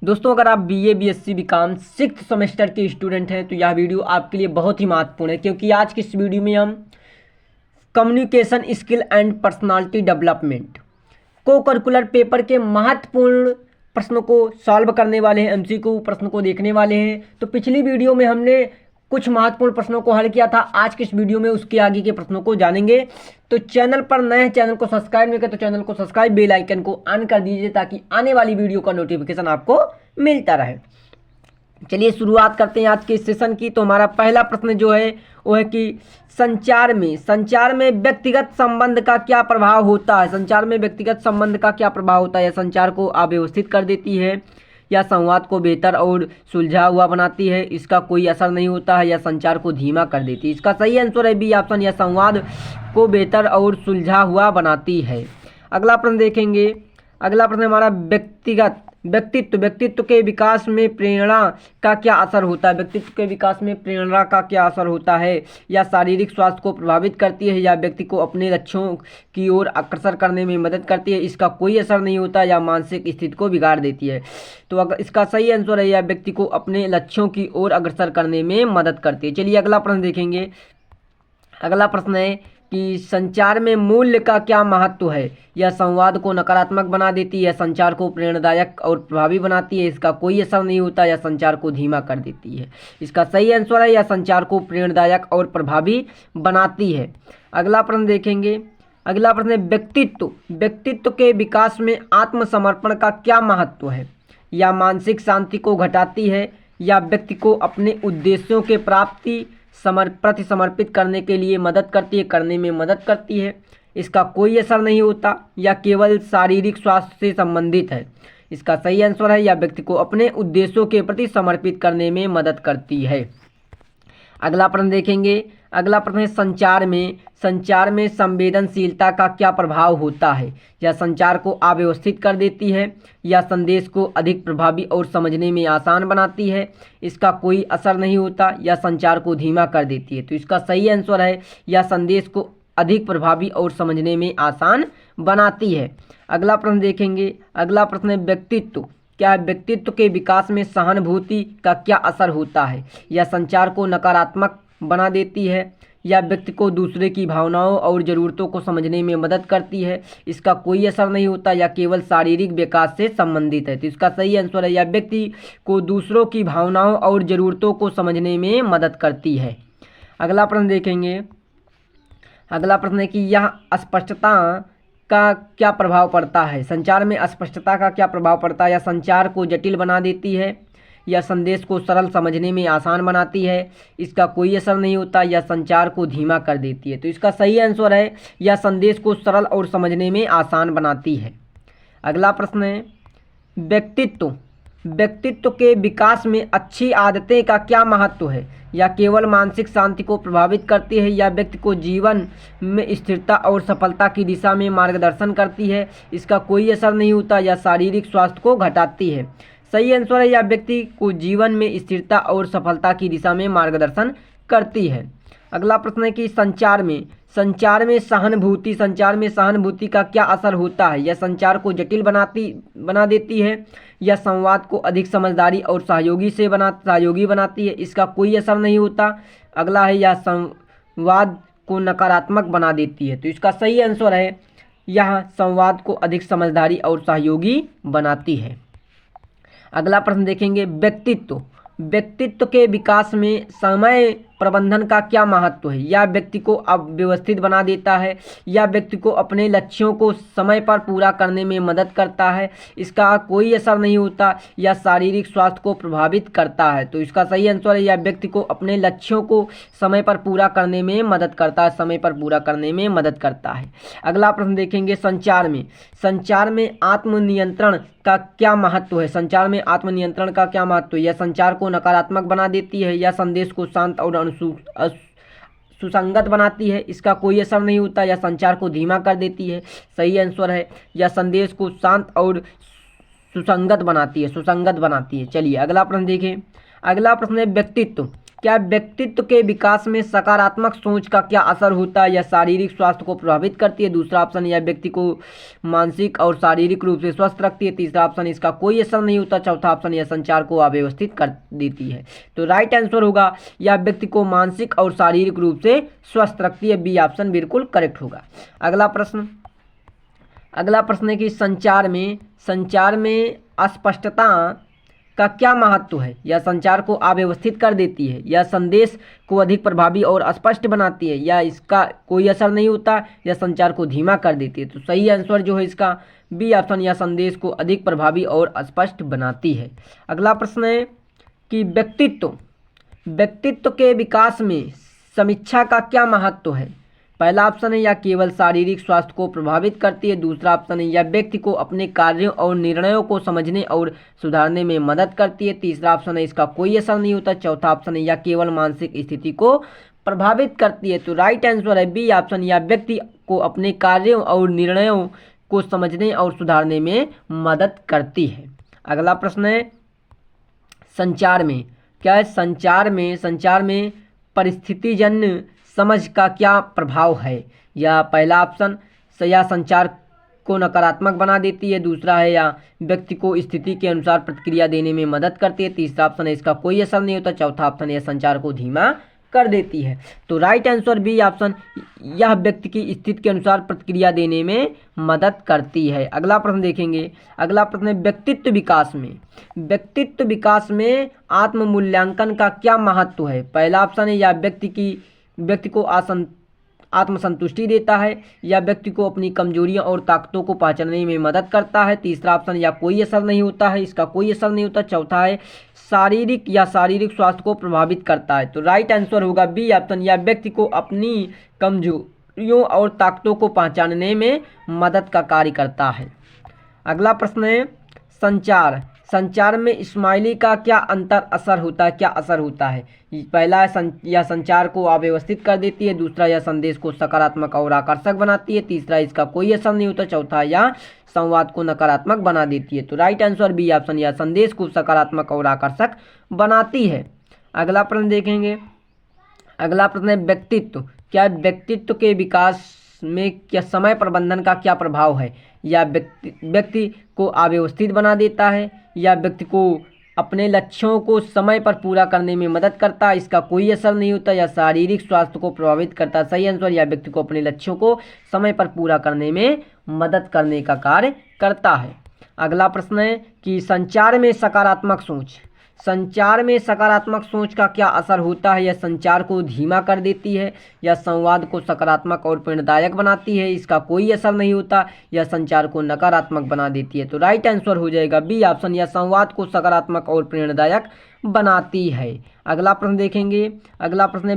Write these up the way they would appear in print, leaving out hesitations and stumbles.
दोस्तों, अगर आप BA, BSc, BCom 6th semester के स्टूडेंट हैं तो यह वीडियो आपके लिए बहुत ही महत्वपूर्ण है, क्योंकि आज की इस वीडियो में हम communication skill and personality development को करिकुलर पेपर के महत्वपूर्ण प्रश्नों को सॉल्व करने वाले हैं। एमसीक्यू प्रश्न को देखने वाले हैं। तो पिछली वीडियो में हमने कुछ महत्वपूर्ण प्रश्नों को हल किया था। आज के इस वीडियो में उसके आगे के प्रश्नों को जानेंगे। तो चैनल पर नए हैं, चैनल को सब्सक्राइब नहीं किया तो चैनल को सब्सक्राइब, बेल आइकन को ऑन कर दीजिए ताकि आने वाली वीडियो का नोटिफिकेशन आपको मिलता रहे। चलिए शुरुआत करते हैं आज के सेशन की। तो हमारा पहला प्रश्न जो है वो है कि संचार में व्यक्तिगत संबंध का क्या प्रभाव होता है। संचार में व्यक्तिगत संबंध का क्या प्रभाव होता है। या संचार को अव्यवस्थित कर देती है, या संवाद को बेहतर और सुलझा हुआ बनाती है, इसका कोई असर नहीं होता है, या संचार को धीमा कर देती है। इसका सही आंसर है बी ऑप्शन, या संवाद को बेहतर और सुलझा हुआ बनाती है। अगला प्रश्न देखेंगे। अगला प्रश्न हमारा व्यक्तित्व के विकास में प्रेरणा का क्या असर होता है। व्यक्तित्व के विकास में प्रेरणा का क्या असर होता है। या शारीरिक स्वास्थ्य को प्रभावित करती है, या व्यक्ति को अपने लक्ष्यों की ओर अग्रसर करने में मदद करती है, इसका कोई असर नहीं होता, या मानसिक स्थिति को बिगाड़ देती है। तो अगर इसका सही आंसर है या व्यक्ति को अपने लक्ष्यों की ओर अग्रसर करने में मदद करती है। चलिए अगला प्रश्न देखेंगे। अगला प्रश्न है कि संचार में मूल्य का क्या महत्व है। यह संवाद को नकारात्मक बना देती है, संचार को प्रेरणादायक और प्रभावी बनाती है, इसका कोई असर नहीं होता, या संचार को धीमा कर देती है। इसका सही आंसर है या संचार को प्रेरणादायक और प्रभावी बनाती है। अगला प्रश्न देखेंगे। अगला प्रश्न है व्यक्तित्व के विकास में आत्मसमर्पण का क्या महत्व है। या मानसिक शांति को घटाती है, या व्यक्ति को अपने उद्देश्यों के प्राप्ति प्रति समर्पित करने के लिए करने में मदद करती है, इसका कोई असर नहीं होता, या केवल शारीरिक स्वास्थ्य से संबंधित है। इसका सही आंसर है या व्यक्ति को अपने उद्देश्यों के प्रति समर्पित करने में मदद करती है। अगला प्रश्न देखेंगे। अगला प्रश्न है संचार में संवेदनशीलता का क्या प्रभाव होता है। या संचार को अव्यवस्थित कर देती है, या संदेश को अधिक प्रभावी और समझने में आसान बनाती है, इसका कोई असर नहीं होता, या संचार को धीमा कर देती है। तो इसका सही आंसर है या संदेश को अधिक प्रभावी और समझने में आसान बनाती है। अगला प्रश्न देखेंगे। अगला प्रश्न है व्यक्तित्व के विकास में सहानुभूति का क्या असर होता है। या संचार को नकारात्मक बना देती है, या व्यक्ति को दूसरे की भावनाओं और ज़रूरतों को समझने में मदद करती है, इसका कोई असर नहीं होता, या केवल शारीरिक विकास से संबंधित है। तो इसका सही आंसर है या व्यक्ति को दूसरों की भावनाओं और ज़रूरतों को समझने में मदद करती है। अगला प्रश्न देखेंगे। अगला प्रश्न है कि यह स्पष्टता का क्या प्रभाव पड़ता है। संचार में अस्पष्टता का क्या प्रभाव पड़ता है। या संचार को जटिल बना देती है, या संदेश को सरल समझने में आसान बनाती है, इसका कोई असर नहीं होता, या संचार को धीमा कर देती है। तो इसका सही आंसर है या संदेश को सरल और समझने में आसान बनाती है। अगला प्रश्न है व्यक्तित्व के विकास में अच्छी आदतें का क्या महत्व है। या केवल मानसिक शांति को प्रभावित करती है, या व्यक्ति को जीवन में स्थिरता और सफलता की दिशा में मार्गदर्शन करती है, इसका कोई असर नहीं होता, या शारीरिक स्वास्थ्य को घटाती है। सही आंसर है या व्यक्ति को जीवन में स्थिरता और सफलता की दिशा में मार्गदर्शन करती है। अगला प्रश्न है कि संचार में सहानुभूति का क्या असर होता है। या संचार को जटिल बना देती है, या संवाद को अधिक समझदारी और सहयोगी बनाती है, इसका कोई असर नहीं होता। अगला है या संवाद को नकारात्मक बना देती है। तो इसका सही आंसर है यह संवाद को अधिक समझदारी और सहयोगी बनाती है। अगला प्रश्न देखेंगे। व्यक्तित्व के विकास में समय प्रबंधन का क्या महत्व है। या व्यक्ति को अव्यवस्थित बना देता है, या व्यक्ति को अपने लक्ष्यों को समय पर पूरा करने में मदद करता है, इसका कोई असर नहीं होता, या शारीरिक स्वास्थ्य को प्रभावित करता है। तो इसका सही आंसर है या व्यक्ति को अपने लक्ष्यों को समय पर पूरा करने में मदद करता है। अगला प्रश्न देखेंगे। संचार में आत्मनियंत्रण का क्या महत्व है। संचार में आत्मनियंत्रण का क्या महत्व है। या संचार को नकारात्मक बना देती है, या संदेश को शांत और सुसंगत बनाती है, इसका कोई असर नहीं होता, या संचार को धीमा कर देती है। सही आंसर है या संदेश को शांत और सुसंगत बनाती है। चलिए अगला प्रश्न देखें। अगला प्रश्न है क्या व्यक्तित्व के विकास में सकारात्मक सोच का क्या असर होता है? यह शारीरिक स्वास्थ्य को प्रभावित करती है। दूसरा ऑप्शन, यह व्यक्ति को मानसिक और शारीरिक रूप से स्वस्थ रखती है। तीसरा ऑप्शन, इसका कोई असर नहीं होता। चौथा ऑप्शन, यह संचार को अव्यवस्थित कर देती है। तो राइट आंसर होगा यह व्यक्ति को मानसिक और शारीरिक रूप से स्वस्थ रखती है। बी ऑप्शन बिल्कुल करेक्ट होगा। अगला प्रश्न है कि संचार में अस्पष्टता का क्या महत्व है? यह संचार को अव्यवस्थित कर देती है, या संदेश को अधिक प्रभावी और स्पष्ट बनाती है, या इसका कोई असर नहीं होता, या संचार को धीमा कर देती है। तो सही आंसर जो है इसका बी ऑप्शन, या संदेश को अधिक प्रभावी और स्पष्ट बनाती है। अगला प्रश्न है कि व्यक्तित्व के विकास में समीक्षा का क्या महत्व है? पहला ऑप्शन है, यह केवल शारीरिक स्वास्थ्य को प्रभावित करती है। दूसरा ऑप्शन है, यह व्यक्ति को अपने कार्यों और निर्णयों को समझने और सुधारने में मदद करती है। तीसरा ऑप्शन है, इसका कोई असर नहीं होता। चौथा ऑप्शन है, यह केवल मानसिक स्थिति को प्रभावित करती है। तो राइट आंसर है बी ऑप्शन, यह व्यक्ति को अपने कार्यों और निर्णयों को समझने और सुधारने में मदद करती है। अगला प्रश्न है संचार में क्या है? संचार में परिस्थितिजन्य समझ का क्या प्रभाव है? या पहला ऑप्शन, या संचार को नकारात्मक बना देती है। दूसरा है, या व्यक्ति को स्थिति के अनुसार प्रतिक्रिया देने में मदद करती है। तीसरा ऑप्शन है, इसका कोई असर नहीं होता। चौथा ऑप्शन है, यह संचार को धीमा कर देती है। तो राइट आंसर बी ऑप्शन, यह व्यक्ति की स्थिति के अनुसार प्रतिक्रिया देने में मदद करती है। अगला प्रश्न देखेंगे। अगला प्रश्न है व्यक्तित्व विकास में आत्म मूल्यांकन का क्या महत्व है? पहला ऑप्शन है, यह व्यक्ति को आत्मसंतुष्टि देता है, या व्यक्ति को अपनी कमजोरियां और ताकतों को पहचानने में मदद करता है। तीसरा ऑप्शन, या कोई असर नहीं होता है, इसका कोई असर नहीं होता। चौथा है, शारीरिक स्वास्थ्य को प्रभावित करता है। तो राइट आंसर होगा बी ऑप्शन, या व्यक्ति को अपनी कमजोरियों और ताकतों को पहचानने में मदद का कार्य करता है। अगला प्रश्न है संचार में स्माइली का क्या असर होता है? पहला यह संचार को अव्यवस्थित कर देती है। दूसरा, यह संदेश को सकारात्मक और आकर्षक बनाती है। तीसरा, इसका कोई असर नहीं होता। चौथा, यह संवाद को नकारात्मक बना देती है। तो राइट आंसर बी ऑप्शन, यह संदेश को सकारात्मक और आकर्षक बनाती है। अगला प्रश्न देखेंगे। अगला प्रश्न है व्यक्तित्व के विकास में क्या समय प्रबंधन का क्या प्रभाव है? या व्यक्ति को अव्यवस्थित बना देता है, या व्यक्ति को अपने लक्ष्यों को समय पर पूरा करने में मदद करता है, इसका कोई असर नहीं होता, या शारीरिक स्वास्थ्य को प्रभावित करता है। सही आंसर, या व्यक्ति को अपने लक्ष्यों को समय पर पूरा करने में मदद करने का कार्य करता है। अगला प्रश्न है कि संचार में सकारात्मक सोच का क्या असर होता है? यह संचार को धीमा कर देती है, या संवाद को सकारात्मक और प्रेरणादायक बनाती है, इसका कोई असर नहीं होता, या संचार को नकारात्मक बना देती है। तो राइट आंसर हो जाएगा बी ऑप्शन, या संवाद को सकारात्मक और प्रेरणादायक बनाती है। अगला प्रश्न देखेंगे। अगला प्रश्न है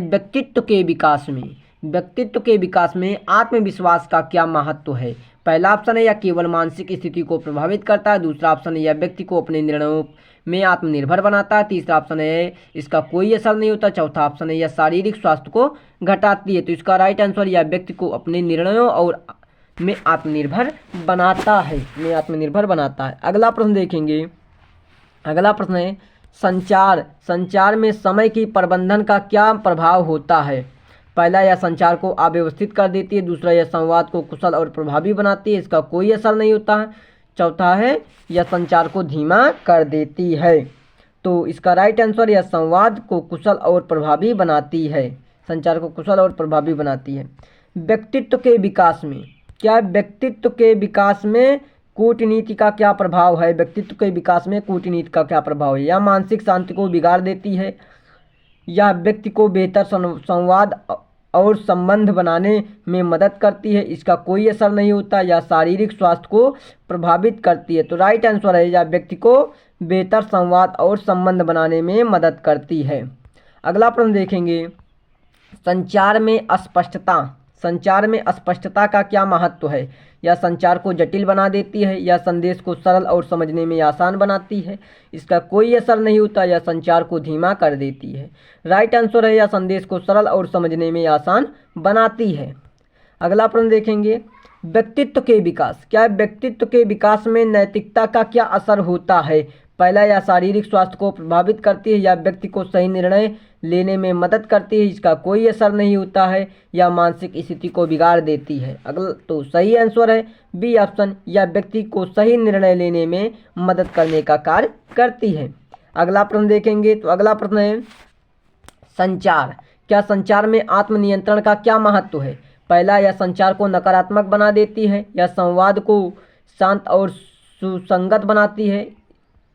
व्यक्तित्व के विकास में आत्मविश्वास का क्या महत्व है? पहला ऑप्शन है, यह केवल मानसिक स्थिति को प्रभावित करता है। दूसरा ऑप्शन है, यह व्यक्ति को अपने निर्णयों में आत्मनिर्भर बनाता है। तीसरा ऑप्शन है, इसका कोई असर नहीं होता। चौथा ऑप्शन है, यह शारीरिक स्वास्थ्य को घटाती है। तो इसका राइट आंसर, यह व्यक्ति को अपने निर्णयों और में आत्मनिर्भर बनाता है। अगला प्रश्न देखेंगे। अगला प्रश्न है संचार में समय की प्रबंधन का क्या प्रभाव होता है? पहला, यह संचार को अव्यवस्थित कर देती है। दूसरा, यह संवाद को कुशल और प्रभावी बनाती है, इसका कोई असर नहीं होता है। चौथा है, यह संचार को धीमा कर देती है। तो इसका राइट आंसर, यह संवाद को कुशल और प्रभावी बनाती है। संचार को कुशल और प्रभावी बनाती है। व्यक्तित्व के विकास में कूटनीति का क्या प्रभाव है? व्यक्तित्व के विकास में कूटनीति का क्या प्रभाव है? यह मानसिक शांति को बिगाड़ देती है, यह व्यक्ति को बेहतर संवाद और संबंध बनाने में मदद करती है, इसका कोई असर नहीं होता, या शारीरिक स्वास्थ्य को प्रभावित करती है। तो राइट आंसर है, यह व्यक्ति को बेहतर संवाद और संबंध बनाने में मदद करती है। अगला प्रश्न देखेंगे। संचार में अस्पष्टता का क्या महत्व है? यह संचार को जटिल बना देती है, या संदेश को सरल और समझने में आसान बनाती है, इसका कोई असर नहीं होता, या संचार को धीमा कर देती है। राइट आंसर है, यह संदेश को सरल और समझने में आसान बनाती है। अगला प्रश्न देखेंगे। व्यक्तित्व के विकास में नैतिकता का क्या असर होता है? पहला, यह शारीरिक स्वास्थ्य को प्रभावित करती है या व्यक्ति को सही निर्णय लेने में मदद करती है, इसका कोई असर नहीं होता है, या मानसिक स्थिति को बिगाड़ देती है। अगला तो सही आंसर है बी ऑप्शन, या व्यक्ति को सही निर्णय लेने में मदद करने का कार्य करती है। अगला प्रश्न देखेंगे, तो अगला प्रश्न है संचार। क्या संचार में आत्मनियंत्रण का क्या महत्व है? पहला, यह संचार को नकारात्मक बना देती है, या संवाद को शांत और सुसंगत बनाती है।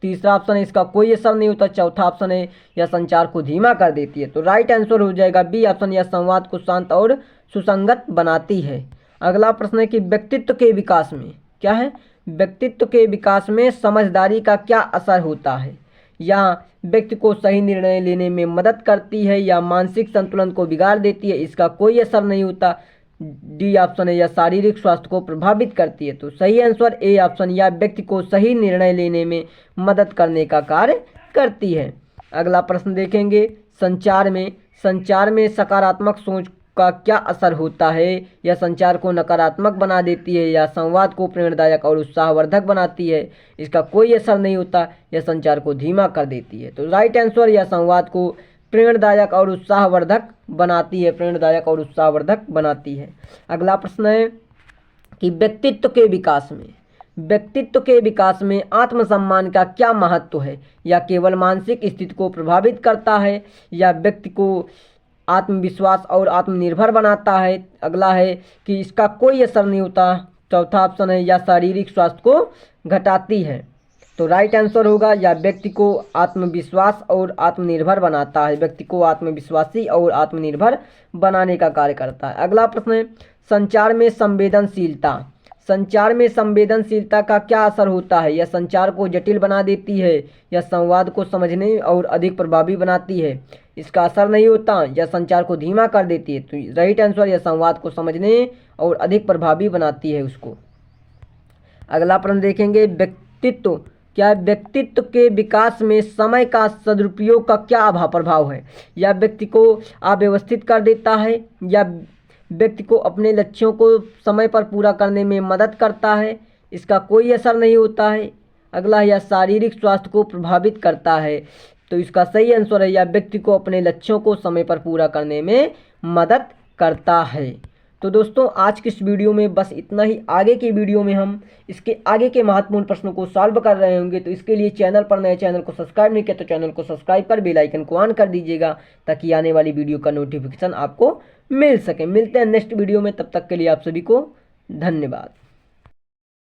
तीसरा ऑप्शन है इसका कोई असर नहीं होता। चौथा ऑप्शन है यह संचार को धीमा कर देती है। तो राइट आंसर हो जाएगा बी ऑप्शन, यह संवाद को शांत और सुसंगत बनाती है। अगला प्रश्न है कि व्यक्तित्व के विकास में क्या है? व्यक्तित्व के विकास में समझदारी का क्या असर होता है? या व्यक्ति को सही निर्णय लेने में मदद करती है, या मानसिक संतुलन को बिगाड़ देती है, इसका कोई असर नहीं होता। डी ऑप्शन है या शारीरिक स्वास्थ्य को प्रभावित करती है। तो सही आंसर ए ऑप्शन, या व्यक्ति को सही निर्णय लेने में मदद करने का कार्य करती है। अगला प्रश्न देखेंगे, संचार में सकारात्मक सोच का क्या असर होता है? यह संचार को नकारात्मक बना देती है, या संवाद को प्रेरणादायक और उत्साहवर्धक बनाती है, इसका कोई असर नहीं होता। यह संचार को धीमा कर देती है। तो राइट आंसर, यह संवाद को प्रेरणादायक और उत्साहवर्धक बनाती है, प्रेरणादायक और उत्साहवर्धक बनाती है। अगला प्रश्न है कि व्यक्तित्व के विकास में आत्मसम्मान का क्या महत्व है? या केवल मानसिक स्थिति को प्रभावित करता है, या व्यक्ति को आत्मविश्वास और आत्मनिर्भर बनाता है। अगला है कि इसका कोई असर नहीं होता। चौथा ऑप्शन है या शारीरिक स्वास्थ्य को घटाती है। तो राइट आंसर होगा या व्यक्ति को आत्मविश्वास और आत्मनिर्भर बनाता है, व्यक्ति को आत्मविश्वासी और आत्मनिर्भर बनाने का कार्य करता है। अगला प्रश्न है संचार में संवेदनशीलता का क्या असर होता है? यह संचार को जटिल बना देती है, या संवाद को समझने और अधिक प्रभावी बनाती है, इसका असर नहीं होता। यह संचार को धीमा कर देती है। तो राइट आंसर, यह संवाद को समझने और अधिक प्रभावी बनाती है उसको। अगला प्रश्न देखेंगे, व्यक्तित्व के विकास में समय का सदुपयोग का क्या प्रभाव है? या व्यक्ति को अव्यवस्थित कर देता है, या व्यक्ति को अपने लक्ष्यों को समय पर पूरा करने में मदद करता है, इसका कोई असर नहीं होता है। अगला है या शारीरिक स्वास्थ्य को प्रभावित करता है। तो इसका सही आंसर है या व्यक्ति को अपने लक्ष्यों को समय पर पूरा करने में मदद करता है। तो दोस्तों आज की इस वीडियो में बस इतना ही। आगे की वीडियो में हम इसके आगे के महत्वपूर्ण प्रश्नों को सॉल्व कर रहे होंगे। तो इसके लिए चैनल पर नए चैनल को सब्सक्राइब नहीं किया तो चैनल को सब्सक्राइब कर बेल आइकन को ऑन कर दीजिएगा, ताकि आने वाली वीडियो का नोटिफिकेशन आपको मिल सके। मिलते हैं नेक्स्ट वीडियो में, तब तक के लिए आप सभी को धन्यवाद।